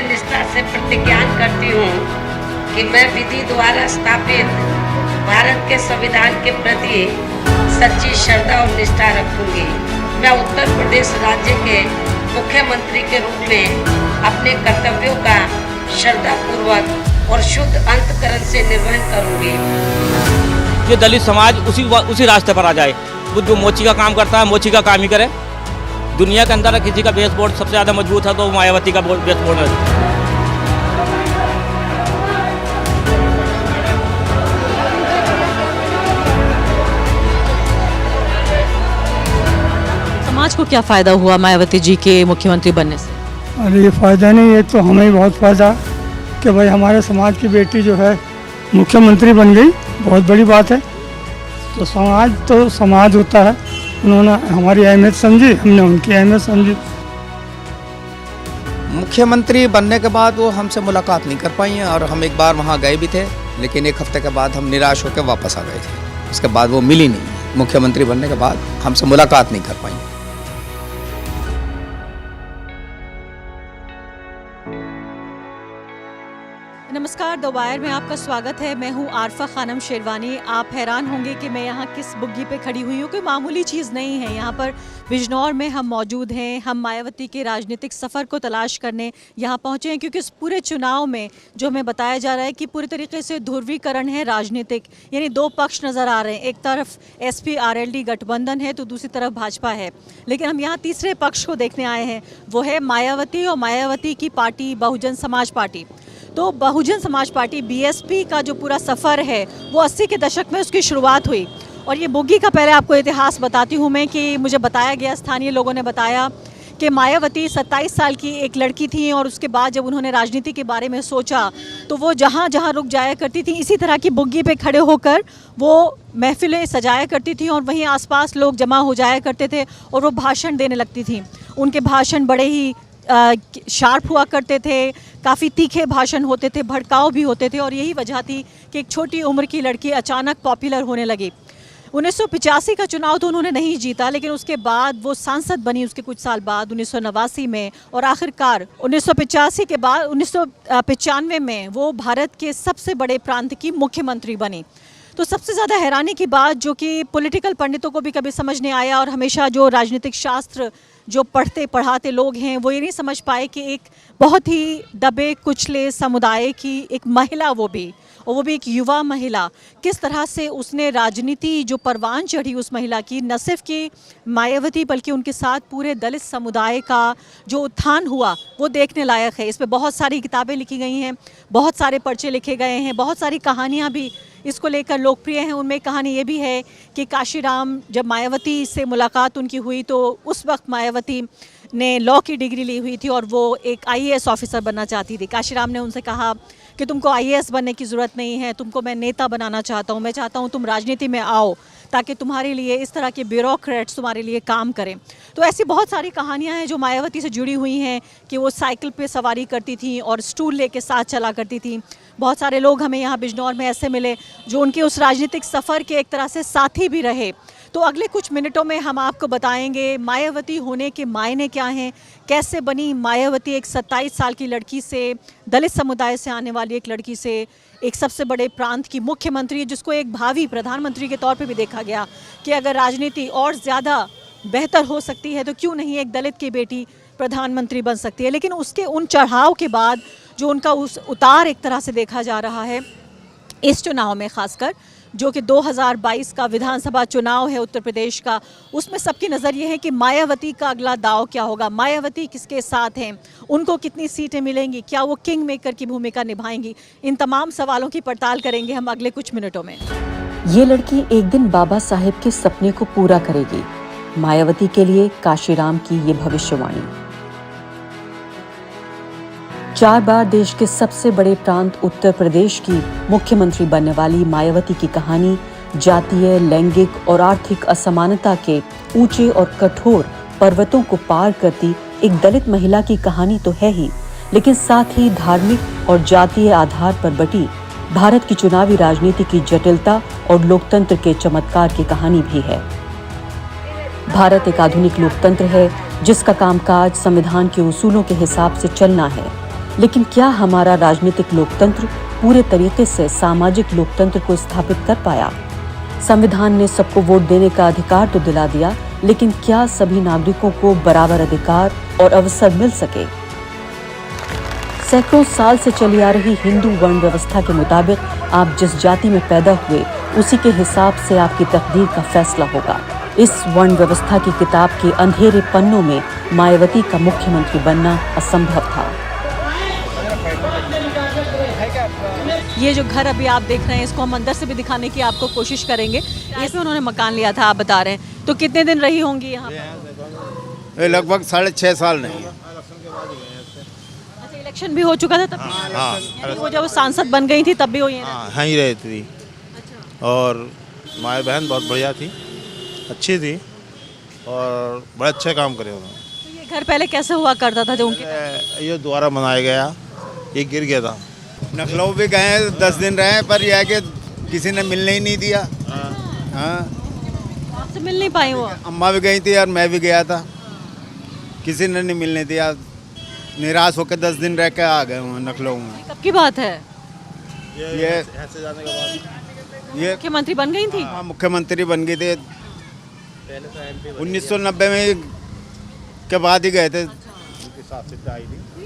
मैं निष्ठा से प्रतिज्ञान करती हूँ कि मैं विधि द्वारा स्थापित भारत के संविधान के प्रति सच्ची श्रद्धा और निष्ठा रखूंगी। मैं उत्तर प्रदेश राज्य के मुख्यमंत्री के रूप में अपने कर्तव्यों का श्रद्धापूर्वक और शुद्ध अंतःकरण से निर्वहन करूंगी। ये दलित समाज उसी रास्ते पर आ जाए। वो जो मोची का काम करता है, मोची का काम ही करे। दुनिया के अंदर किसी का बेस बोर्ड सबसे ज़्यादा मजबूत है तो मायावती का बेस बोर्ड है। समाज को क्या फायदा हुआ मायावती जी के मुख्यमंत्री बनने से? अरे ये फ़ायदा नहीं, ये तो हमें ही बहुत फ़ायदा कि भाई हमारे समाज की बेटी जो है मुख्यमंत्री बन गई, बहुत बड़ी बात है। तो समाज होता है, उन्होंने हमारी अहमियत समझी, हमने उनकी अहमियत समझी। मुख्यमंत्री बनने के बाद वो हमसे मुलाकात नहीं कर पाई हैं और हम एक बार वहाँ गए भी थे, लेकिन एक हफ्ते के बाद हम निराश होकर वापस आ गए थे। उसके बाद वो मिली नहीं। मुख्यमंत्री बनने के बाद हमसे मुलाकात नहीं कर पाई। नमस्कार, द वायर में आपका स्वागत है। मैं हूं आरफा खानम शेरवानी। आप हैरान होंगे कि मैं यहां किस बुग्गी पे खड़ी हुई हूं। कोई मामूली चीज़ नहीं है। यहां पर बिजनौर में हम मौजूद हैं। हम मायावती के राजनीतिक सफ़र को तलाश करने यहां पहुंचे हैं, क्योंकि इस पूरे चुनाव में जो हमें बताया जा रहा है कि पूरी तरीके से ध्रुवीकरण है राजनीतिक, यानी दो पक्ष नज़र आ रहे हैं। एक तरफ SP-RLD गठबंधन है तो दूसरी तरफ भाजपा है। लेकिन हम यहाँ तीसरे पक्ष को देखने आए हैं, वो है मायावती और मायावती की पार्टी बहुजन समाज पार्टी। तो बहुजन समाज पार्टी BSP का जो पूरा सफ़र है वो 80 के दशक में उसकी शुरुआत हुई। और ये बुग्गी का पहले आपको इतिहास बताती हूँ मैं कि मुझे बताया गया, स्थानीय लोगों ने बताया कि मायावती 27 साल की एक लड़की थी और उसके बाद जब उन्होंने राजनीति के बारे में सोचा तो वो जहाँ जहाँ रुक जाया करती थी, इसी तरह की बुग्गी पे खड़े होकर वो महफिलें सजाया करती थी और वहीं आसपास लोग जमा हो जाया करते थे और वो भाषण देने लगती थी। उनके भाषण बड़े ही शार्प हुआ करते थे, काफ़ी तीखे भाषण होते थे, भड़काऊ भी होते थे। और यही वजह थी कि एक छोटी उम्र की लड़की अचानक पॉपुलर होने लगी। 1985 का चुनाव तो उन्होंने नहीं जीता, लेकिन उसके बाद वो सांसद बनी उसके कुछ साल बाद 1989 में। और आखिरकार 1985 के बाद 1995 में वो भारत के सबसे बड़े प्रांत की मुख्यमंत्री बनी। तो सबसे ज़्यादा हैरानी की बात, जो कि पॉलिटिकल पंडितों को भी कभी समझ नहीं आया और हमेशा जो राजनीतिक शास्त्र जो पढ़ते पढ़ाते लोग हैं वो ये नहीं समझ पाए कि एक बहुत ही दबे कुचले समुदाय की एक महिला, वो भी एक युवा महिला, किस तरह से उसने राजनीति जो परवान चढ़ी उस महिला की, न सिर्फ कि मायावती बल्कि उनके साथ पूरे दलित समुदाय का जो उत्थान हुआ वो देखने लायक है। इस पर बहुत सारी किताबें लिखी गई हैं, बहुत सारे पर्चे लिखे गए हैं, बहुत सारी कहानियाँ भी इसको लेकर लोकप्रिय हैं। उनमें एक कहानी ये भी है कि काशीराम, जब मायावती से मुलाकात उनकी हुई तो उस वक्त मायावती ने लॉ की डिग्री ली हुई थी और वो एक IAS ऑफिसर बनना चाहती थी। काशीराम ने उनसे कहा कि तुमको IAS बनने की ज़रूरत नहीं है, तुमको मैं नेता बनाना चाहता हूँ, मैं चाहता हूँ तुम राजनीति में आओ ताकि तुम्हारे लिए इस तरह के ब्यूरोक्रेट्स तुम्हारे लिए काम करें। तो ऐसी बहुत सारी कहानियाँ हैं जो मायावती से जुड़ी हुई हैं कि वो साइकिल पे सवारी करती थी और स्टूल लेके साथ चला करती थी। बहुत सारे लोग हमें यहाँ बिजनौर में ऐसे मिले जो उनके उस राजनीतिक सफ़र के एक तरह से साथी भी रहे। तो अगले कुछ मिनटों में हम आपको बताएंगे मायावती होने के मायने क्या हैं, कैसे बनी मायावती एक 27 साल की लड़की से, दलित समुदाय से आने वाली एक लड़की से, एक सबसे बड़े प्रांत की मुख्यमंत्री, जिसको एक भावी प्रधानमंत्री के तौर पे भी देखा गया कि अगर राजनीति और ज़्यादा बेहतर हो सकती है तो क्यों नहीं एक दलित की बेटी प्रधानमंत्री बन सकती है। लेकिन उसके उन चढ़ाव के बाद जो उनका उस उतार एक तरह से देखा जा रहा है इस चुनाव में, ख़ासकर जो कि 2022 का विधानसभा चुनाव है उत्तर प्रदेश का, उसमें सबकी नज़र ये है कि मायावती का अगला दाव क्या होगा, मायावती किसके साथ हैं, उनको कितनी सीटें मिलेंगी, क्या वो किंग मेकर की भूमिका निभाएंगी। इन तमाम सवालों की पड़ताल करेंगे हम अगले कुछ मिनटों में। ये लड़की एक दिन बाबा साहेब के सपने को पूरा करेगी, मायावती के लिए काशीराम की ये भविष्यवाणी। 4 बार देश के सबसे बड़े प्रांत उत्तर प्रदेश की मुख्यमंत्री बनने वाली मायावती की कहानी जातीय, लैंगिक और आर्थिक असमानता के ऊंचे और कठोर पर्वतों को पार करती एक दलित महिला की कहानी तो है ही, लेकिन साथ ही धार्मिक और जातीय आधार पर बटी भारत की चुनावी राजनीति की जटिलता और लोकतंत्र के चमत्कार की कहानी भी है। भारत एक आधुनिक लोकतंत्र है जिसका कामकाज संविधान के उसूलों के हिसाब से चलना है। लेकिन क्या हमारा राजनीतिक लोकतंत्र पूरे तरीके से सामाजिक लोकतंत्र को स्थापित कर पाया? संविधान ने सबको वोट देने का अधिकार तो दिला दिया, लेकिन क्या सभी नागरिकों को बराबर अधिकार और अवसर मिल सके? सैकड़ों साल से चली आ रही हिंदू वर्ण व्यवस्था के मुताबिक आप जिस जाति में पैदा हुए, उसी के हिसाब से आपकी तकदीर का फैसला होगा। इस वर्ण व्यवस्था की किताब के अंधेरे पन्नों में मायावती का मुख्यमंत्री बनना असंभव था। ये जो घर अभी आप देख रहे हैं, इसको हम अंदर से भी दिखाने की आपको कोशिश करेंगे। इसमें उन्होंने मकान लिया था, आप बता रहे हैं, तो कितने दिन रही होंगी यहाँ पर? लगभग 6.5 साल नहीं। अच्छा, इलेक्शन भी हो चुका था तब भी? यानी वो जब सांसद बन गई थी तब भी वही हाँ ही रहती थी। और माए बहन बहुत बढ़िया थी, अच्छी थी और बड़े अच्छे काम करे उन्होंने। तो ये घर पहले कैसे हुआ करता था जो उनके? ये दोबारा बनाया गया, ये गिर गया था। लखनऊ भी गए 10 दिन रहे, पर यह है कि किसी ने मिलने ही नहीं दिया। हाँ, आपसे मिल नहीं पाई वो? अम्मा भी गई थी और मैं भी गया था, किसी ने नहीं मिलने दिया। निराश होकर 10 दिन रह के आ गए वहाँ लखनऊ में। कब की बात है? ये मुख्यमंत्री बन गई थी? हाँ, मुख्यमंत्री बन गई थी 1990 में के बाद ही गए थे। ये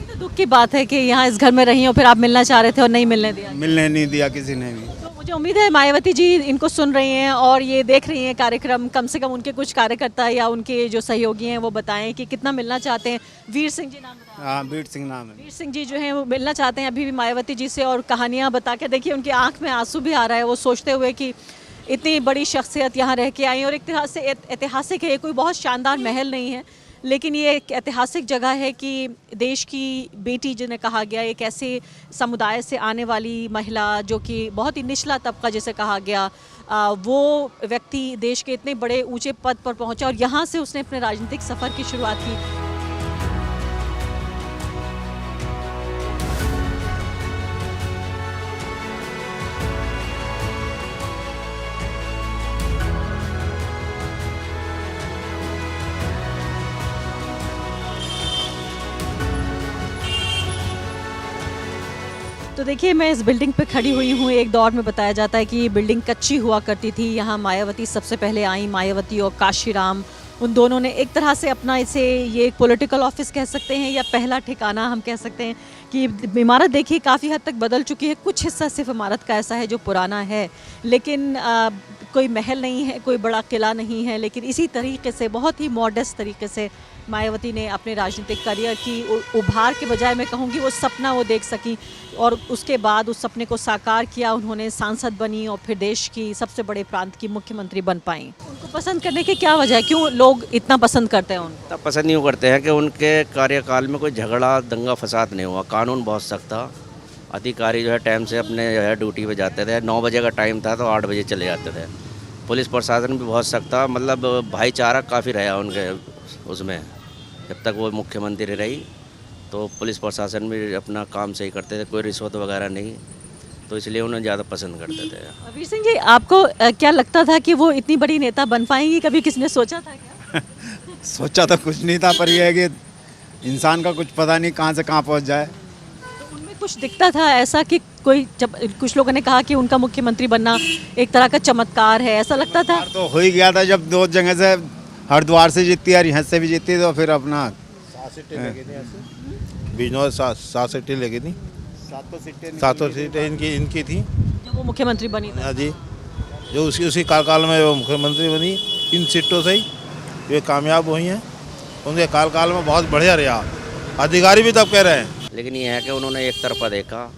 तो दुख की बात है कि यहाँ इस घर में रही हो, फिर आप मिलना चाह रहे थे और नहीं मिलने दिया। मिलने नहीं दिया किसी ने भी। तो मुझे उम्मीद है मायावती जी इनको सुन रही हैं और ये देख रही हैं कार्यक्रम। कम से कम उनके कुछ कार्यकर्ता या उनके जो सहयोगी हैं वो बताएं कि कितना मिलना चाहते हैं। वीर सिंह जी नाम बताया। हाँ, वीर सिंह नाम है। वीर सिंह जी जो हैं वो मिलना चाहते हैं अभी भी मायावती जी से और कहानियाँ बता के। देखिए उनकी आंख में आंसू भी आ रहा है, वो सोचते हुए कि इतनी बड़ी शख्सियत यहाँ रह के आई और एक तरह से ऐतिहासिक है। कोई बहुत शानदार महल नहीं है, लेकिन ये एक ऐतिहासिक जगह है कि देश की बेटी जिन्हें कहा गया, एक ऐसे समुदाय से आने वाली महिला जो कि बहुत ही निचला तबका जिसे कहा गया, वो व्यक्ति देश के इतने बड़े ऊंचे पद पर पहुंचा और यहाँ से उसने अपने राजनीतिक सफ़र की शुरुआत की। तो देखिए मैं इस बिल्डिंग पे खड़ी हुई हूँ। एक दौर में बताया जाता है कि ये बिल्डिंग कच्ची हुआ करती थी। यहाँ मायावती सबसे पहले आई। मायावती और काशीराम, उन दोनों ने एक तरह से अपना इसे ये एक पॉलिटिकल ऑफिस कह सकते हैं या पहला ठिकाना हम कह सकते हैं कि इमारत देखिए काफ़ी हद तक बदल चुकी है। कुछ हिस्सा सिर्फ इमारत का ऐसा है जो पुराना है, लेकिन कोई महल नहीं है, कोई बड़ा किला नहीं है। लेकिन इसी तरीके से बहुत ही मॉडेस्ट तरीके से मायावती ने अपने राजनीतिक करियर की उभार के बजाय मैं कहूँगी वो सपना वो देख सकी और उसके बाद उस सपने को साकार किया। उन्होंने सांसद बनी और फिर देश की सबसे बड़े प्रांत की मुख्यमंत्री बन पाई। उनको पसंद करने की क्या वजह है? क्यों लोग इतना पसंद करते हैं उनको? तब पसंद नहीं करते हैं कि उनके कार्यकाल में कोई झगड़ा दंगा फसाद नहीं हुआ। कानून बहुत सख्त था। अधिकारी जो है टाइम से अपने जो है ड्यूटी पे जाते थे। 9 बजे का टाइम था तो 8 बजे चले जाते थे। पुलिस प्रशासन भी बहुत सख्त था। मतलब भाईचारा काफ़ी रहा उनके उसमें। जब तक वो मुख्यमंत्री रही तो पुलिस प्रशासन भी अपना काम सही करते थे, कोई रिश्वत वगैरह नहीं, तो इसलिए उन्हें ज़्यादा पसंद करते थे। वीर सिंह जी, आपको क्या लगता था कि वो इतनी बड़ी नेता बन पाएंगी? कभी किसने सोचा था क्या? सोचा तो कुछ नहीं था, पर यह है कि इंसान का कुछ पता नहीं कहाँ से कहाँ पहुँच जाए। तो उनमें कुछ दिखता था ऐसा कि कोई, जब कुछ लोगों ने कहा कि उनका मुख्यमंत्री बनना एक तरह का चमत्कार है, ऐसा लगता था? तो हो ही गया था जब 2 जगह से, हरिद्वार से जीतती और यहाँ से भी जीतती, तो फिर अपना 7 सीटें लगी थी ऐसे। बिजनौर 7 सीटें लगी थी। 7 सीटें इनकी थी जब वो मुख्यमंत्री बनी थी। हाँ जी, जो उसी कार्यकाल में वो मुख्यमंत्री बनी। इन सीटों से ही वे कामयाब हुई हैं। उनके कार्यकाल में बहुत बढ़िया रहा। अधिकारी भी तब कह रहे हैं। लेकिन ये है कि उन्होंने एक तरफा देखा।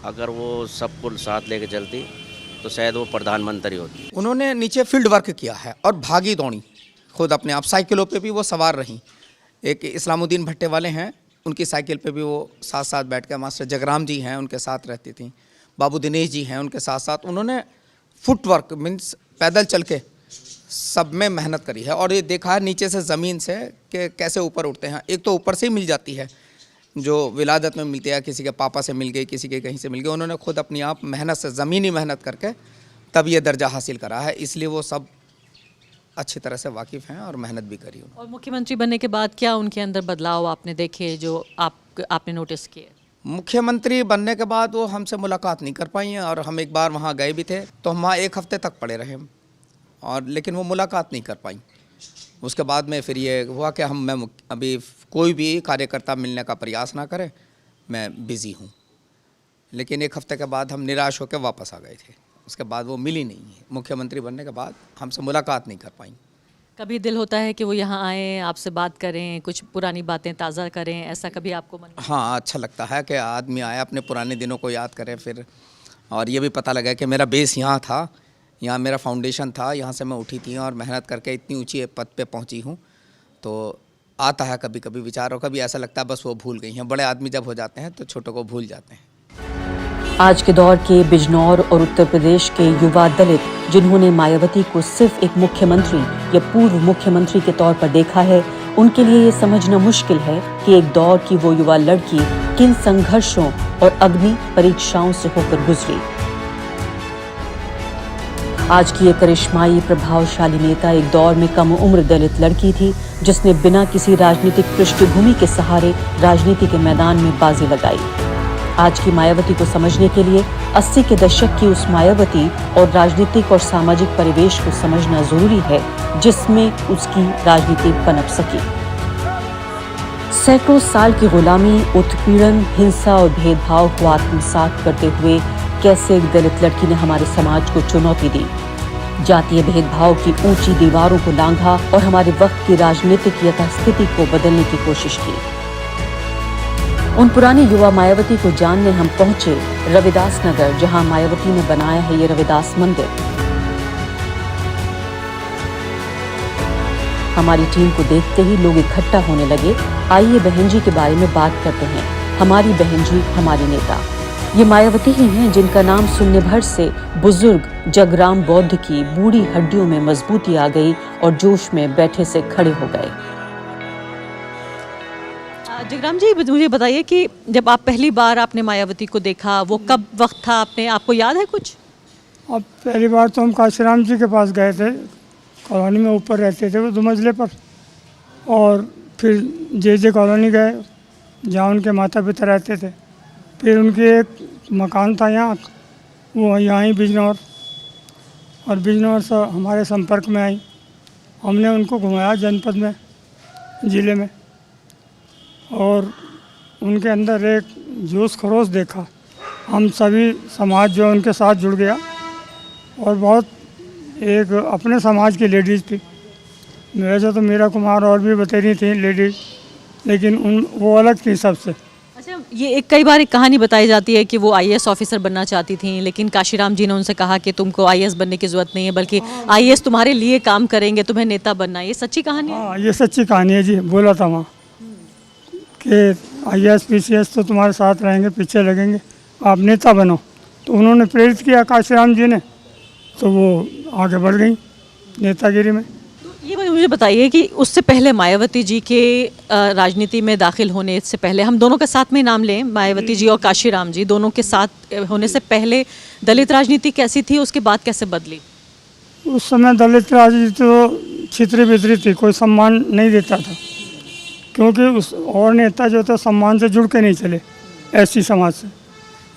अगर वो सबको साथ लेके चलती तो शायद वो प्रधानमंत्री होती। उन्होंने नीचे फील्ड वर्क किया है और भागी दौड़ी खुद अपने आप। साइकिलों पे भी वो सवार रहीं। एक इस्लामुद्दीन भट्टे वाले हैं, उनकी साइकिल पे भी वो साथ साथ बैठ कर, मास्टर जगराम जी हैं उनके साथ रहती थी, बाबू दिनेश जी हैं उनके साथ साथ। उन्होंने फुटवर्क मीन्स पैदल चल के सब में मेहनत करी है और ये देखा है नीचे से ज़मीन से कि कैसे ऊपर उठते हैं। एक तो ऊपर से ही मिल जाती है जो विलादत में मिलती है, किसी के पापा से मिल गई, किसी के कहीं से मिल गई। उन्होंने खुद अपनी आप मेहनत से, ज़मीनी मेहनत करके तब ये दर्जा हासिल करा है। इसलिए वो सब अच्छी तरह से वाकिफ़ हैं और मेहनत भी करी उन्होंने। और मुख्यमंत्री बनने के बाद क्या उनके अंदर बदलाव आपने देखे जो आपने नोटिस किए? मुख्यमंत्री बनने के बाद वो हमसे मुलाकात नहीं कर पाई हैं, और हम एक बार वहाँ गए भी थे तो हम वहाँ 1 हफ्ते तक पड़े रहे हम, और लेकिन वो मुलाकात नहीं कर पाई। उसके बाद में फिर ये हुआ कि मैं अभी कोई भी कार्यकर्ता मिलने का प्रयास ना करे, मैं बिज़ी हूँ। लेकिन 1 हफ्ते के बाद हम निराश होकर वापस आ गए थे। उसके बाद वो मिली नहीं है, मुख्यमंत्री बनने के बाद हमसे मुलाकात नहीं कर पाई। कभी दिल होता है कि वो यहाँ आएँ, आपसे बात करें, कुछ पुरानी बातें ताज़ा करें, ऐसा कभी आपको मन? हाँ, अच्छा लगता है कि आदमी आया अपने पुराने दिनों को याद करे फिर, और ये भी पता लगा कि मेरा बेस यहाँ था, यहाँ मेरा फाउंडेशन था, यहाँ से मैं उठी थी और मेहनत करके इतनी ऊंची पद पे पहुँची हूँ। तो आता है कभी कभी विचार, और कभी ऐसा लगता है बस वो भूल गई हैं। बड़े आदमी जब हो जाते हैं तो छोटों को भूल जाते हैं। आज के दौर के बिजनौर और उत्तर प्रदेश के युवा दलित जिन्होंने मायावती को सिर्फ एक मुख्यमंत्री या पूर्व मुख्यमंत्री के तौर पर देखा है, उनके लिए ये समझना मुश्किल है कि एक दौर की वो युवा लड़की किन संघर्षों और अग्नि परीक्षाओं से होकर गुजरी। आज की ये करिश्माई प्रभावशाली नेता एक दौर में कम उम्र दलित लड़की थी, जिसने बिना किसी राजनीतिक पृष्ठभूमि के सहारे राजनीति के मैदान में बाजी लगाई। आज की मायावती को समझने के लिए 80 के दशक की उस मायावती और राजनीतिक और सामाजिक परिवेश को समझना जरूरी है जिसमें उसकी राजनीति पनप सकी। सैकड़ों साल की गुलामी, उत्पीड़न, हिंसा और भेदभाव को आत्मसात करते हुए कैसे एक दलित लड़की ने हमारे समाज को चुनौती दी, जातीय भेदभाव की ऊंची दीवारों को लांघा और हमारे वक्त की राजनीतिक यथास्थिति को बदलने की कोशिश की। उन पुरानी युवा मायावती को जानने हम पहुंचे रविदास नगर, जहां मायावती ने बनाया है ये रविदास मंदिर। हमारी टीम को देखते ही लोग इकट्ठा होने लगे। आइए बहन जी के बारे में बात करते हैं। हमारी बहन जी, हमारी नेता, ये मायावती ही हैं जिनका नाम सुनने भर से बुजुर्ग जगराम बौद्ध की बूढ़ी हड्डियों में मजबूती आ गई और जोश में बैठे से खड़े हो गए। जगराम जी, मुझे बताइए कि जब आप पहली बार आपने मायावती को देखा, वो कब वक्त था, आपको याद है कुछ? अब पहली बार तो हम काशीराम जी के पास गए थे, कॉलोनी में ऊपर रहते थे वो 2 मंजिले पर, और फिर जे कॉलोनी गए जहाँ उनके माता पिता रहते थे। फिर उनके एक मकान था यहाँ, वो यहाँ ही बिजनौर, और बिजनौर से हमारे संपर्क में आई। हमने उनको घुमाया जनपद में, ज़िले में, और उनके अंदर एक जोश खरोश देखा। हम सभी समाज जो उनके साथ जुड़ गया, और बहुत एक अपने समाज की लेडीज़ थी। वैसे तो मीरा कुमार और भी बतेरी थी लेडीज़, लेकिन वो अलग थी सबसे। अच्छा, ये कई बार एक कहानी बताई जाती है कि वो IAS ऑफिसर बनना चाहती थी, लेकिन काशीराम जी ने उनसे कहा कि तुमको IAS बनने की ज़रूरत नहीं है, बल्कि IAS तुम्हारे लिए काम करेंगे, तुम्हें नेता बनना है। ये सच्ची कहानी है? हाँ, ये सच्ची कहानी है जी। बोला था वहाँ कि IAS PCS तो तुम्हारे साथ रहेंगे, पीछे लगेंगे, आप नेता बनो। तो उन्होंने प्रेरित किया काशीराम जी ने, तो वो आगे बढ़ गई नेतागिरी में। ये मुझे बताइए कि उससे पहले मायावती जी के राजनीति में दाखिल होने से पहले, हम दोनों के साथ में नाम लें, मायावती जी और काशीराम जी दोनों के साथ होने से पहले दलित राजनीति कैसी थी, उसके बाद कैसे बदली? उस समय दलित राजनीति तो छितरी बितरी थी, कोई सम्मान नहीं देता था, क्योंकि उस और नेता जो थे सम्मान से जुड़ के नहीं चले ऐसी समाज से।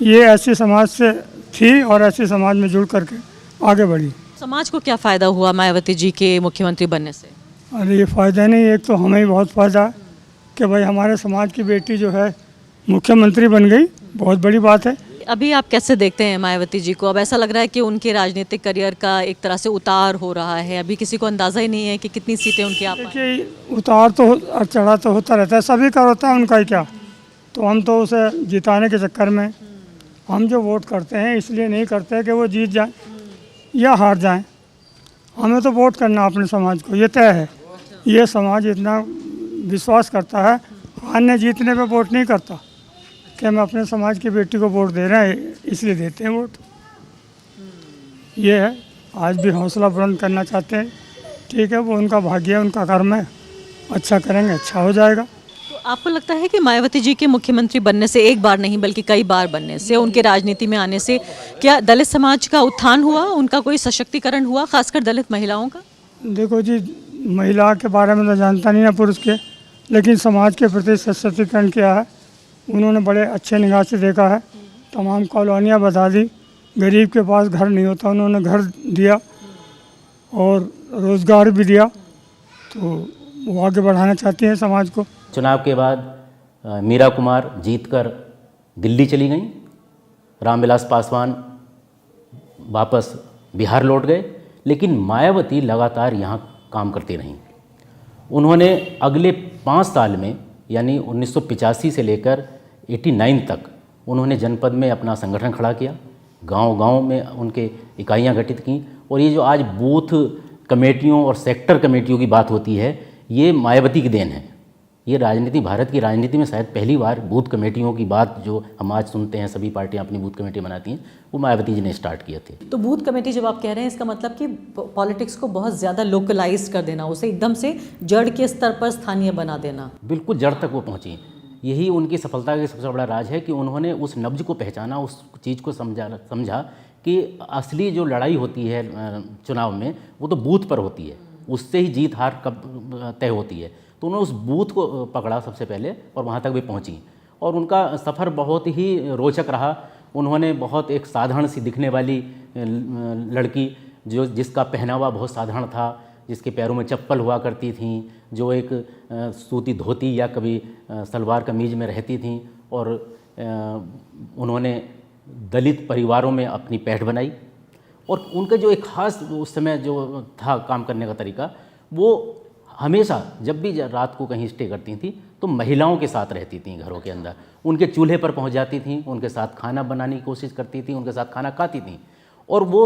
ये ऐसी समाज से थी और ऐसी समाज में जुड़ करके आगे बढ़ी। समाज को क्या फ़ायदा हुआ मायावती जी के मुख्यमंत्री बनने से? अरे ये फ़ायदा नहीं, एक तो हमें ही बहुत फ़ायदा है कि भाई हमारे समाज की बेटी जो है मुख्यमंत्री बन गई, बहुत बड़ी बात है। अभी आप कैसे देखते हैं मायावती जी को? अब ऐसा लग रहा है कि उनके राजनीतिक करियर का एक तरह से उतार हो रहा है, अभी किसी को अंदाज़ा ही नहीं है कि कितनी सीटें उनकी आ पाएं। देखिए, उतार तो और चढ़ा तो होता रहता है, सभी का होता है, उनका ही क्या। तो हम तो उसे जिताने के चक्कर में हम जो वोट करते हैं इसलिए नहीं करते कि वो जीत जाए या हार जाएं। हमें तो वोट करना अपने समाज को, ये तय है। ये समाज इतना विश्वास करता है, हारने जीतने पे वोट नहीं करता कि हम अपने समाज की बेटी को वोट दे रहे हैं इसलिए देते हैं वोट। ये है, आज भी हौसला बुलंद करना चाहते हैं, ठीक है, वो उनका भाग्य है, उनका कर्म है, अच्छा करेंगे अच्छा हो जाएगा। तो आपको लगता है कि मायावती जी के मुख्यमंत्री बनने से, एक बार नहीं बल्कि कई बार बनने से, उनके राजनीति में आने से क्या दलित समाज का उत्थान हुआ, उनका कोई सशक्तिकरण हुआ, खासकर दलित महिलाओं का? देखो जी, महिला के बारे में तो जानता नहीं ना पुरुष के, लेकिन समाज के प्रति सशक्तिकरण क्या है उन्होंने बड़े अच्छे निगाह से देखा है। तमाम कॉलोनियाँ बता दी, गरीब के पास घर नहीं होता उन्होंने घर दिया और रोज़गार भी दिया, तो वो आगे बढ़ाना चाहती हैं समाज को। चुनाव के बाद मीरा कुमार जीतकर दिल्ली चली गईं, रामविलास पासवान वापस बिहार लौट गए, लेकिन मायावती लगातार यहाँ काम करती रहीं। उन्होंने अगले 5 साल में यानी 1985 से लेकर 89 तक उन्होंने जनपद में अपना संगठन खड़ा किया, गांव-गांव में उनके इकाइयां गठित की। और ये जो आज बूथ कमेटियों और सेक्टर कमेटियों की बात होती है, ये मायावती की देन है। ये राजनीति, भारत की राजनीति में शायद पहली बार बूथ कमेटियों की बात जो हम आज सुनते हैं, सभी पार्टियां अपनी बूथ कमेटी बनाती हैं, वो मायावती जी ने स्टार्ट किए थे। तो बूथ कमेटी जब आप कह रहे हैं, इसका मतलब कि पॉलिटिक्स को बहुत ज़्यादा लोकलाइज कर देना, उसे एकदम से जड़ के स्तर पर स्थानीय बना देना। बिल्कुल जड़ तक वो पहुँची। यही उनकी सफलता का सबसे बड़ा राज है कि उन्होंने उस नब्ज को पहचाना, उस चीज़ को समझा कि असली जो लड़ाई होती है चुनाव में, वो तो बूथ पर होती है, उससे ही जीत हार कब तय होती है। तो उन्होंने उस बूथ को पकड़ा सबसे पहले और वहाँ तक भी पहुँची, और उनका सफ़र बहुत ही रोचक रहा। उन्होंने बहुत एक साधारण सी दिखने वाली लड़की, जिसका पहनावा बहुत साधारण था, जिसके पैरों में चप्पल हुआ करती थी, जो एक सूती धोती या कभी सलवार कमीज में रहती थी, और उन्होंने दलित परिवारों में अपनी पैठ बनाई। और उनका जो एक ख़ास उस समय जो था काम करने का तरीका, वो हमेशा जब भी रात को कहीं स्टे करती थी तो महिलाओं के साथ रहती थी, घरों के अंदर उनके चूल्हे पर पहुंच जाती थी, उनके साथ खाना बनाने की कोशिश करती थी, उनके साथ खाना खाती थी। और वो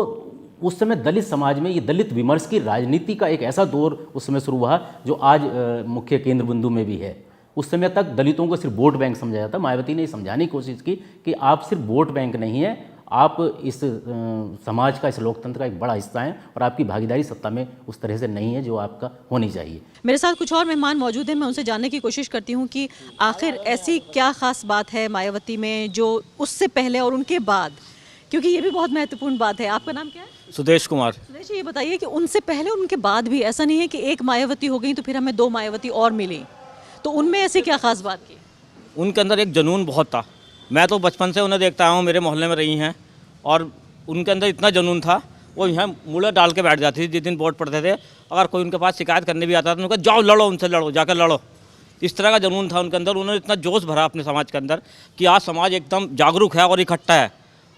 उस समय दलित समाज में ये दलित विमर्श की राजनीति का एक ऐसा दौर उस समय शुरू हुआ जो आज मुख्य केंद्र बिंदु में भी है। उस समय तक दलितों को सिर्फ वोट बैंक समझा जाता। मायावती ने समझाने की कोशिश की कि आप सिर्फ वोट बैंक नहीं है, आप इस समाज का, इस लोकतंत्र का एक बड़ा हिस्सा हैं, और आपकी भागीदारी सत्ता में उस तरह से नहीं है जो आपका होनी चाहिए। मेरे साथ कुछ और मेहमान मौजूद हैं, मैं उनसे जानने की कोशिश करती हूँ कि आखिर ऐसी क्या खास बात है मायावती में जो उससे पहले और उनके बाद, क्योंकि ये भी बहुत महत्वपूर्ण बात है। आपका नाम क्या है? सुदेश कुमार। सुदेश जी, ये बताइए कि उनसे पहले और उनके बाद भी ऐसा नहीं है कि एक मायावती हो गई तो फिर हमें 2 मायावती और मिली, तो उनमें ऐसी क्या खास बात की? उनके अंदर एक जुनून बहुत था। मैं तो बचपन से उन्हें देखता हूँ, मेरे मोहल्ले में रही हैं, और उनके अंदर इतना जुनून था, वो यहाँ मुड़ा डाल के बैठ जाती थी। जिस दिन वोट पड़ते थे, अगर कोई उनके पास शिकायत करने भी आता था तो उनका जाओ लड़ो, उनसे लड़ो, जाकर लड़ो। इस तरह का जुनून था उनके अंदर। उन्होंने इतना जोश भरा अपने समाज के अंदर कि आज समाज एकदम जागरूक है और इकट्ठा है,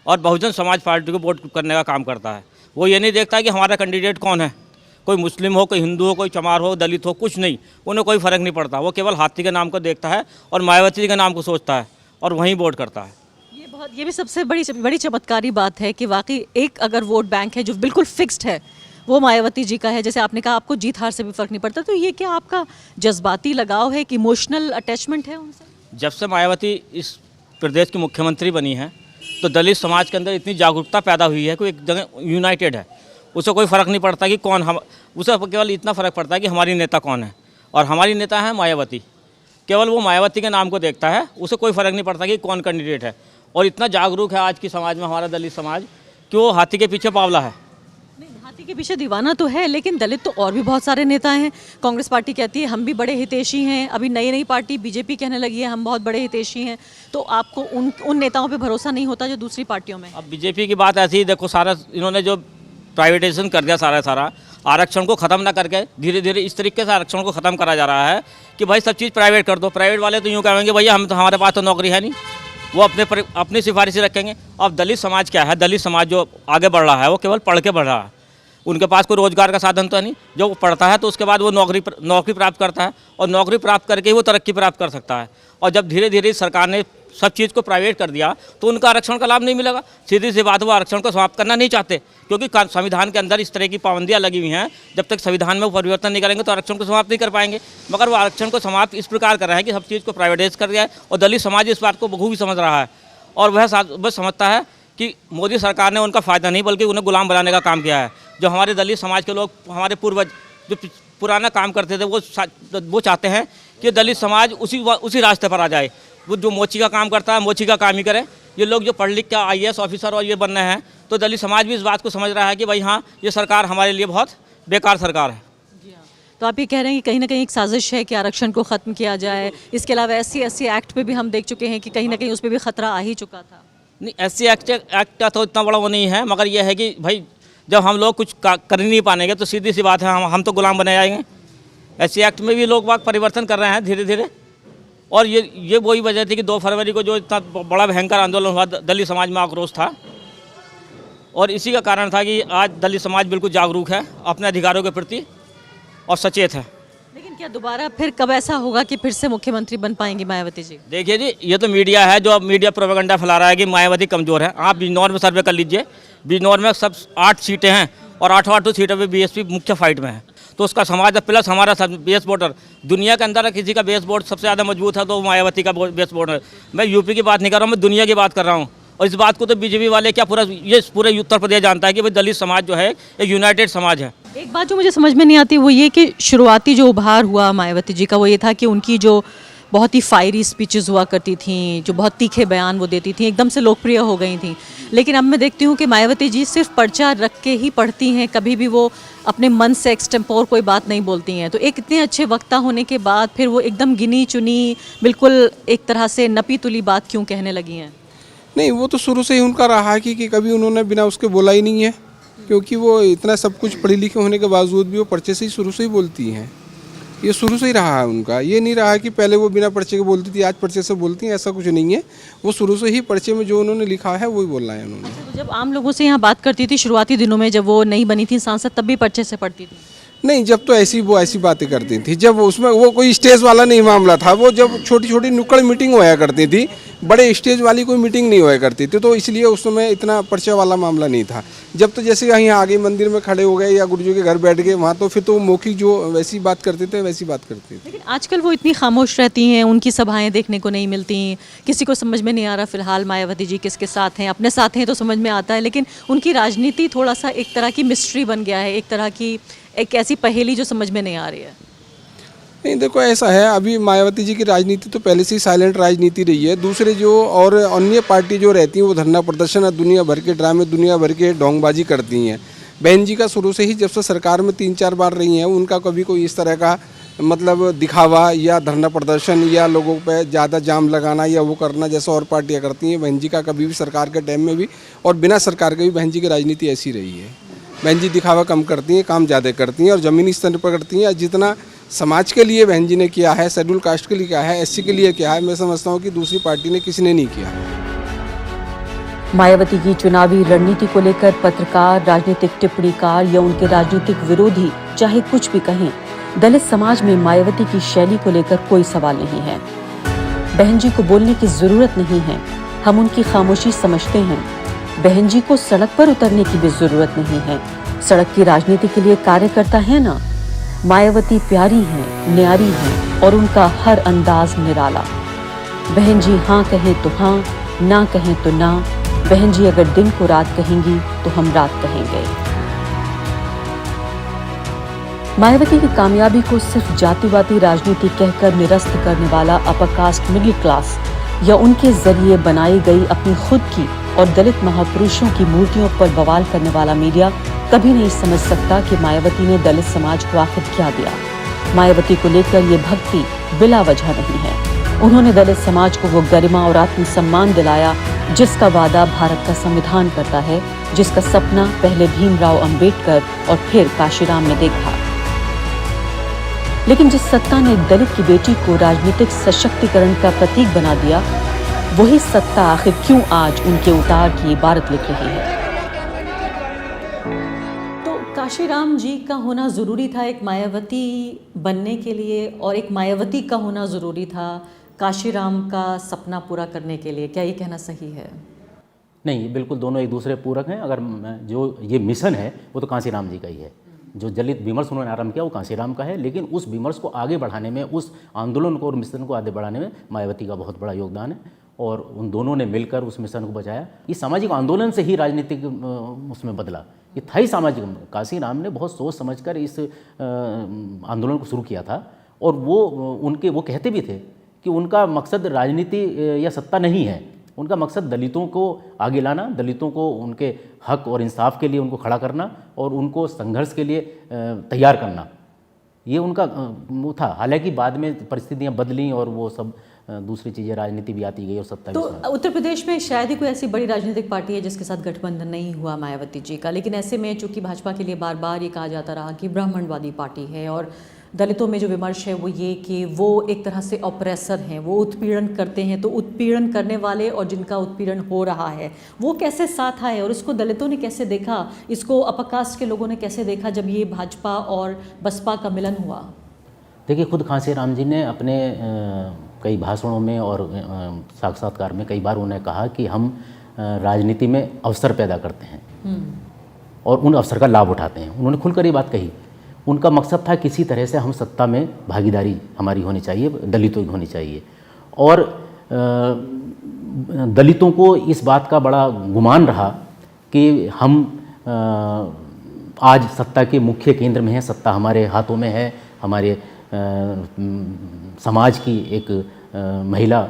और बहुजन समाज पार्टी को वोट करने का काम करता है। वो ये नहीं देखता कि हमारा कैंडिडेट कौन है, कोई मुस्लिम हो, कोई हिंदू हो, कोई चमार हो, दलित हो, कुछ नहीं, उन्हें कोई फ़र्क नहीं पड़ता। वो केवल हाथी के नाम को देखता है और मायावती के नाम को सोचता है और वहीं वोट करता है। ये भी सबसे बड़ी चमत्कारी बात है कि वाकई एक अगर वोट बैंक है जो बिल्कुल फिक्स्ड है, वो मायावती जी का है। जैसे आपने कहा आपको जीत हार से भी फ़र्क नहीं पड़ता, तो ये क्या आपका जज्बाती लगाव है कि इमोशनल अटैचमेंट है उनसे? जब से मायावती इस प्रदेश की मुख्यमंत्री बनी है तो दलित समाज के अंदर इतनी जागरूकता पैदा हुई है कि एक जगह यूनाइटेड है। उसे कोई फ़र्क नहीं पड़ता कि कौन हम, उसे केवल इतना फ़र्क पड़ता है कि हमारी नेता कौन है, और हमारी नेता है मायावती। केवल वो मायावती के नाम को देखता है, उसे कोई फ़र्क नहीं पड़ता कि कौन कैंडिडेट है। और इतना जागरूक है आज की समाज में हमारा दलित समाज कि वो हाथी के पीछे पावला है। नहीं, हाथी के पीछे दीवाना तो है, लेकिन दलित तो और भी बहुत सारे नेता हैं। कांग्रेस पार्टी कहती है हम भी बड़े हितैषी हैं, अभी नई पार्टी बीजेपी कहने लगी है हम बहुत बड़े हितैषी हैं। तो आपको उन नेताओं पे भरोसा नहीं होता जो दूसरी पार्टियों में? अब बीजेपी की बात ऐसी ही, देखो सारा इन्होंने जो प्राइवेटाइजेशन कर दिया, सारा आरक्षण को ख़त्म ना करके धीरे धीरे इस तरीके से आरक्षण को ख़त्म करा जा रहा है कि भाई सब चीज़ प्राइवेट कर दो। प्राइवेट वाले तो यूँ कहेंगे भैया हम तो, हमारे पास तो नौकरी है नहीं, वो अपनी सिफारिशें रखेंगे। अब दलित समाज क्या है, दलित समाज जो आगे बढ़ रहा है वो केवल पढ़ के बढ़ रहा है। उनके पास कोई रोज़गार का साधन तो है नहीं। जो पढ़ता है तो उसके बाद वो नौकरी प्राप्त करता है, और नौकरी प्राप्त करके ही वो तरक्की प्राप्त कर सकता है। और जब धीरे धीरे सरकार ने सब चीज़ को प्राइवेट कर दिया तो उनका आरक्षण का लाभ नहीं मिलेगा। सीधी सी बात, वो आरक्षण को समाप्त करना नहीं चाहते, क्योंकि संविधान के अंदर इस तरह की पाबंदियाँ लगी हुई हैं। जब तक संविधान में वो परिवर्तन नहीं करेंगे तो आरक्षण को समाप्त नहीं कर पाएंगे। मगर वो आरक्षण को समाप्त इस प्रकार कर रहे हैं कि सब चीज़ को प्राइवेटाइज कर दिया है, और दलित समाज इस बात को बखूबी समझ रहा है। और वह समझता है कि मोदी सरकार ने उनका फ़ायदा नहीं बल्कि उन्हें गुलाम बनाने का काम किया है। जो हमारे दलित समाज के लोग, हमारे पूर्वज जो पुराना काम करते थे, वो चाहते हैं कि दलित समाज उसी रास्ते पर आ जाए। वो जो मोची का काम करता है मोची का काम ही करे। ये लोग जो पढ़ लिख के IAS ऑफिसर और ये बनने हैं, तो दलित समाज भी इस बात को समझ रहा है कि भाई हाँ, ये सरकार हमारे लिए बहुत बेकार सरकार है। तो आप ये कह रहे हैं कि कहीं ना कहीं एक साजिश है कि आरक्षण को ख़त्म किया जाए। इसके अलावा SC एक्ट पे भी हम देख चुके हैं कि कहीं ना कहीं उस पर भी ख़तरा आ ही चुका था। नहीं, SC एक्ट का तो इतना बड़ा वो नहीं है, मगर यह है कि भाई जब हम लोग कुछ कर ही नहीं पाएंगे तो सीधी सी बात है हम तो गुलाम बने जाएंगे। SC एक्ट में भी लोग बाग परिवर्तन कर रहे हैं धीरे धीरे, और ये वही वजह थी कि 2 फरवरी को जो इतना बड़ा भयंकर आंदोलन हुआ, दलित समाज में आक्रोश था, और इसी का कारण था कि आज दलित समाज बिल्कुल जागरूक है अपने अधिकारों के प्रति और सचेत है। लेकिन क्या दोबारा फिर कब ऐसा होगा कि फिर से मुख्यमंत्री बन पाएंगी मायावती जी? देखिए जी, ये तो मीडिया है जो अब मीडिया प्रोपेगेंडा फैला रहा है कि मायावती कमज़ोर है। आप बिजनौर में सर्वे कर लीजिए, बिजनौर में सब 8 सीटें हैं और 8 सीटों पर BSP मुख्य फाइट में है, तो उसका समाज प्लस हमारा बेस वोटर, दुनिया के अंदर किसी का बेस वोट सबसे ज़्यादा मजबूत है तो मायावती का बेस वोट है। मैं UP की बात नहीं कर रहा हूँ, मैं दुनिया की बात कर रहा हूँ, और इस बात को तो BJP वाले क्या पूरे उत्तर प्रदेश जानता है कि भाई दलित समाज जो है एक यूनाइटेड समाज है। एक बात जो मुझे समझ में नहीं आती वो ये कि शुरुआती जो उभार हुआ मायावती जी का वो ये था कि उनकी जो बहुत ही फायरी स्पीचेस हुआ करती थी, जो बहुत तीखे बयान वो देती थी, एकदम से लोकप्रिय हो गई थी। लेकिन अब मैं देखती हूँ कि मायावती जी सिर्फ पर्चा रख के ही पढ़ती हैं, कभी भी वो अपने मन से एक्सटेम्पोर कोई बात नहीं बोलती हैं। तो एक इतने अच्छे वक्ता होने के बाद फिर वो एकदम गिनी चुनी बिल्कुल एक तरह से नपी तुली बात क्यों कहने लगी हैं? नहीं, वो तो शुरू से ही उनका रहा है कि कभी उन्होंने बिना उसके बोला ही नहीं है, क्योंकि वो इतना सब कुछ पढ़ी लिखे होने के बावजूद भी वो पर्चे से ही शुरू से ही बोलती हैं। ये शुरू से ही रहा है उनका, ये नहीं रहा कि पहले वो बिना पर्चे के बोलती थी आज पर्चे से बोलती हैं, ऐसा कुछ नहीं है। वो शुरू से ही पर्चे में जो उन्होंने लिखा है वही बोलना है उन्होंने। तो जब आम लोगों से यहाँ बात करती थी शुरुआती दिनों में, जब वो नहीं बनी थी सांसद, तब भी पर्चे से पढ़ती थी? नहीं, जब तो ऐसी बातें करती थी, जब उसमें वो कोई स्टेज वाला नहीं मामला था, वो जब छोटी छोटी नुक्कड़ मीटिंग होया करती थी, बड़े स्टेज वाली कोई मीटिंग नहीं होया करती थी, तो इसलिए उस समय इतना पर्चा वाला मामला नहीं था। जब तो जैसे यहीं आगे मंदिर में खड़े हो गए या गुरुजी के घर बैठ गए वहाँ, तो फिर तो मौखिक जो वैसी बात करते थे वैसी बात करते थे। लेकिन आजकल वो इतनी खामोश रहती हैं, उनकी सभाएं देखने को नहीं मिलती, किसी को समझ में नहीं आ रहा फिलहाल मायावती जी किसके साथ हैं। अपने साथ हैं तो समझ में आता है, लेकिन उनकी राजनीति थोड़ा सा एक तरह की मिस्ट्री बन गया है, एक तरह की एक ऐसी पहेली जो समझ में नहीं आ रही है। नहीं, देखो ऐसा है, अभी मायावती जी की राजनीति तो पहले से ही साइलेंट राजनीति रही है। दूसरे जो और अन्य पार्टी जो रहती हैं वो धरना प्रदर्शन और दुनिया भर के ड्रामे, दुनिया भर के ढोंगबाजी करती हैं। बहन जी का शुरू से ही जब से सरकार में 3-4 बार रही हैं, उनका कभी कोई इस तरह का मतलब दिखावा या धरना प्रदर्शन या लोगों पे ज़्यादा जाम लगाना या वो करना जैसा और पार्टियाँ करती हैं, बहन जी का कभी भी सरकार के टाइम में भी और बिना सरकार के भी बहन जी की राजनीति ऐसी रही है। बहन जी दिखावा कम करती हैं, काम ज़्यादा करती हैं और ज़मीनी स्तर पर करती हैं। जितना समाज के लिए बहन जी ने किया है, शेड्यूल कास्ट के लिए किया है, SC के लिए किया है, मैं समझता हूँ कि दूसरी पार्टी ने किसी ने नहीं किया। मायावती की चुनावी रणनीति को लेकर पत्रकार, राजनीतिक टिप्पणीकार या उनके राजनीतिक विरोधी चाहे कुछ भी कहें, दलित समाज में मायावती की शैली को लेकर कोई सवाल नहीं है। बहन जी को बोलने की जरूरत नहीं है, हम उनकी खामोशी समझते हैं। बहन जी को सड़क पर उतरने की भी जरूरत नहीं है, सड़क की राजनीति के लिए कार्यकर्ता है ना। मायावती प्यारी हैं, न्यारी हैं और उनका हर अंदाज निराला। बहन जी हाँ कहें तो हाँ, ना कहें तो ना। बहन जी अगर दिन को रात कहेंगी तो हम रात कहेंगे। मायावती की कामयाबी को सिर्फ जातिवादी राजनीति कहकर निरस्त करने वाला अपर कास्ट मिडिल क्लास या उनके जरिए बनाई गई अपनी खुद की और दलित महापुरुषों की मूर्तियों पर बवाल करने वाला मीडिया कभी नहीं समझ सकता कि मायावती ने दलित समाज को आखिर क्या दिया। मायावती को लेकर ये भक्ति बिला वजह नहीं है। उन्होंने दलित समाज को वो गरिमा और आत्मसम्मान दिलाया जिसका वादा भारत का संविधान करता है, जिसका सपना पहले भीमराव अंबेडकर और फिर काशीराम ने देखा। लेकिन जिस सत्ता ने दलित की बेटी को राजनीतिक सशक्तिकरण का प्रतीक बना दिया, वही सत्ता आखिर क्यों आज उनके उतार की इबारत लिख रही है। तो काशीराम जी का होना ज़रूरी था एक मायावती बनने के लिए, और एक मायावती का होना ज़रूरी था काशीराम का सपना पूरा करने के लिए, क्या ये कहना सही है? नहीं, बिल्कुल दोनों एक दूसरे पूरक हैं। अगर जो ये मिशन है वो तो काशीराम जी का ही है। जो दलित विमर्श उन्होंने आरंभ किया वो काशीराम का है, लेकिन उस विमर्श को आगे बढ़ाने में, उस आंदोलन को और मिशन को आगे बढ़ाने में मायावती का बहुत बड़ा योगदान है और उन दोनों ने मिलकर उस मिशन को बचाया। ये सामाजिक आंदोलन से ही राजनीतिक उसमें बदला, ये था ही सामाजिक। काशीराम ने बहुत सोच समझकर इस आंदोलन को शुरू किया था और वो कहते भी थे कि उनका मकसद राजनीति या सत्ता नहीं है, उनका मकसद दलितों को आगे लाना, दलितों को उनके हक और इंसाफ के लिए उनको खड़ा करना और उनको संघर्ष के लिए तैयार करना। ये उनका वो था। हालांकि बाद में परिस्थितियां बदली और वो सब दूसरी चीज़ें, राजनीति भी आती गई और सत्ता तो भी। उत्तर प्रदेश में शायद ही कोई ऐसी बड़ी राजनीतिक पार्टी है जिसके साथ गठबंधन नहीं हुआ मायावती जी का, लेकिन ऐसे में चूंकि भाजपा के लिए बार बार ये कहा जाता रहा कि ब्राह्मणवादी पार्टी है, और दलितों में जो विमर्श है वो ये कि वो एक तरह से ऑपरेसर हैं, वो उत्पीड़न करते हैं, तो उत्पीड़न करने वाले और जिनका उत्पीड़न हो रहा है वो कैसे साथ आए, और इसको दलितों ने कैसे देखा, इसको अपर कास्ट के लोगों ने कैसे देखा जब ये भाजपा और बसपा का मिलन हुआ? देखिए, खुद खांसी राम जी ने अपने कई भाषणों में और साक्षात्कार में कई बार उन्होंने कहा कि हम राजनीति में अवसर पैदा करते हैं और उन अवसर का लाभ उठाते हैं। उन्होंने खुलकर ये बात कही। उनका मकसद था किसी तरह से हम सत्ता में भागीदारी हमारी होनी चाहिए, दलितों की होनी चाहिए। और दलितों को इस बात का बड़ा गुमान रहा कि हम आज सत्ता के मुख्य केंद्र में हैं, सत्ता हमारे हाथों में है, हमारे समाज की एक महिला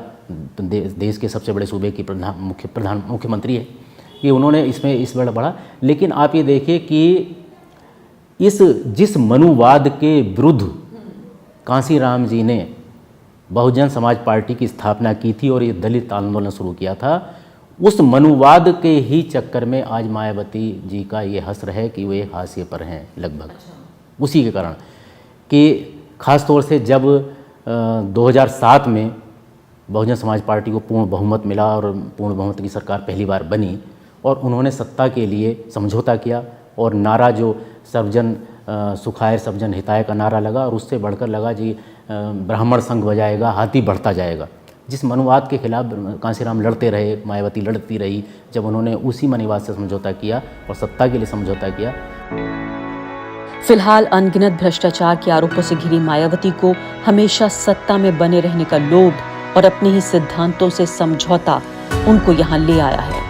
देश के सबसे बड़े सूबे की मुख्यमंत्री है। ये उन्होंने इसमें इस बड़ा बढ़ा। लेकिन आप ये देखिए कि जिस मनुवाद के विरुद्ध कांसी राम जी ने बहुजन समाज पार्टी की स्थापना की थी और ये दलित आंदोलन शुरू किया था, उस मनुवाद के ही चक्कर में आज मायावती जी का ये हश्र है कि वो एक हाशिए पर हैं लगभग। उसी के कारण कि ख़ास तौर से जब 2007 में बहुजन समाज पार्टी को पूर्ण बहुमत मिला और पूर्ण बहुमत की सरकार पहली बार बनी और उन्होंने सत्ता के लिए समझौता किया और नारा जो सर्वजन सुखाय सर्वजन हिताय का नारा लगा और उससे बढ़कर लगा जी ब्राह्मण संघ बजाएगा, हाथी बढ़ता जाएगा। जिस मनुवाद के खिलाफ कांसीराम लड़ते रहे, मायावती लड़ती रही, जब उन्होंने उसी मनुवाद से समझौता किया और सत्ता के लिए समझौता किया। फिलहाल अनगिनत भ्रष्टाचार के आरोपों से घिरी मायावती को हमेशा सत्ता में बने रहने का लोभ और अपने ही सिद्धांतों से समझौता उनको यहाँ ले आया है।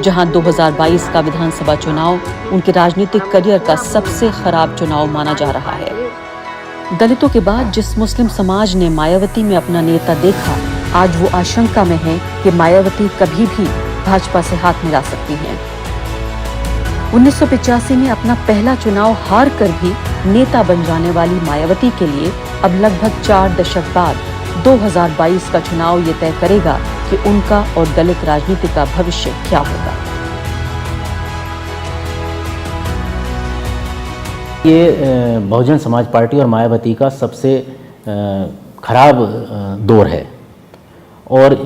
जहां 2022 का विधानसभा चुनाव उनके राजनीतिक करियर का सबसे खराब चुनाव माना जा रहा है। दलितों के बाद जिस मुस्लिम समाज ने मायावती में अपना नेता देखा, आज वो आशंका में है कि मायावती कभी भी भाजपा से हाथ मिला सकती हैं। 1985 में अपना पहला चुनाव हार कर भी नेता बन जाने वाली मायावती के लिए अब लगभग 4 दशक बाद 2022 का चुनाव ये तय करेगा कि उनका और दलित राजनीति का भविष्य क्या होगा। ये बहुजन समाज पार्टी और मायावती का सबसे खराब दौर है और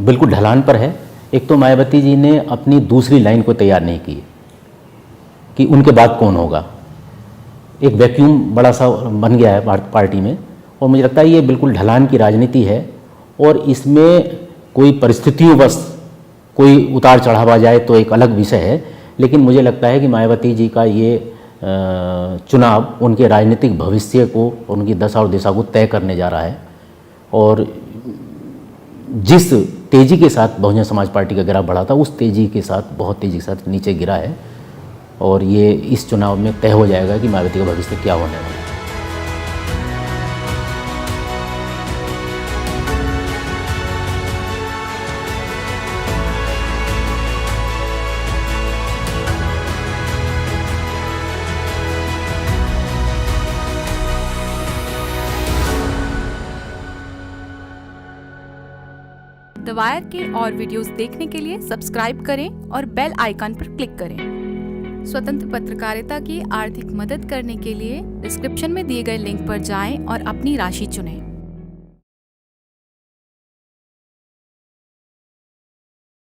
बिल्कुल ढलान पर है। एक तो मायावती जी ने अपनी दूसरी लाइन को तैयार नहीं की कि उनके बाद कौन होगा। एक वैक्यूम बड़ा सा बन गया है पार्टी में और मुझे लगता है ये बिल्कुल ढलान की राजनीति है और इसमें कोई परिस्थितियों कोई उतार चढ़ाव आ जाए तो एक अलग विषय है, लेकिन मुझे लगता है कि मायावती जी का ये चुनाव उनके राजनीतिक भविष्य को, उनकी दशा और दिशा को तय करने जा रहा है। और जिस तेज़ी के साथ बहुजन समाज पार्टी का गिराव बढ़ा था, उस तेज़ी के साथ, बहुत तेज़ी के साथ नीचे गिरा है और ये इस चुनाव में तय हो जाएगा कि मायावती का भविष्य क्या होने वाला है। द वायर के और वीडियोस देखने के लिए सब्सक्राइब करें और बेल आइकन पर क्लिक करें। स्वतंत्र पत्रकारिता की आर्थिक मदद करने के लिए डिस्क्रिप्शन में दिए गए लिंक पर जाएं और अपनी राशि चुनें।